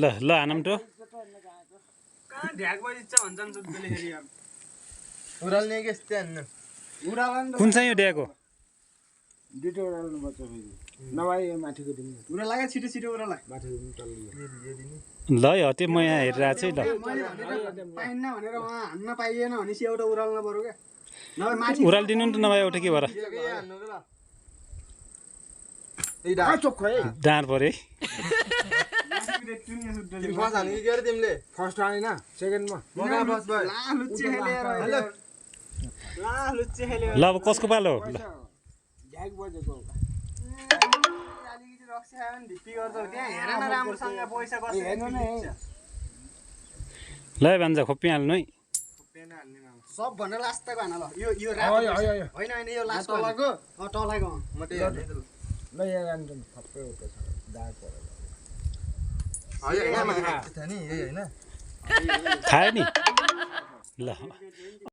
ल ल आनम टो कहाँ ढ्याक बजिन्छ भन्छन् सुत्केले फेरि यार उराल्ने के यस्तै हान्न उडालन कुन चाहिँ यो ड्याको दुईटा उडाल्नु पर्छ फेरि नभए यो माथिको दिनु उडालागा छिटो छिटो उडाला माथिको दिनु टल्लियो ल है हते म यहाँ हेरिरहेको छु है ल पाइन्न भनेर उहाँ हान्न पाइएन भनेपछि एउटा उडाल्न पर्यो क्या नभए माथि उरालिदिनु नि त नभए एउटा के भएर हान्नु के ल चोख है डाँड पऱ्यो है तिमी फर्स्ट हान्नु कि अरे तिमीले फर्स्ट हानेन सेकेन्डमा म कहाँ फर्स्ट भयो ला लुच्चे खेलेर ला लुच्चे खेलेर ल अब कसको पालो हो ल ढ्याक बजेको अलिकति रक्सी खायो भने ढिप्पी गर्छ त्यहाँ हेर न राम्रोसँग पैसा कसरी हेर्नु न ल है भान्जा खोपिहाल्नु है सब भन्दा लास्टको हान ल यो रातो होइन होइन यो लास्ट तलको तलको म त्यही हाल्ने त ल यहाँ जान्छ सबै उता छ दाग परेर होइन नि यही होइन खायो नि ल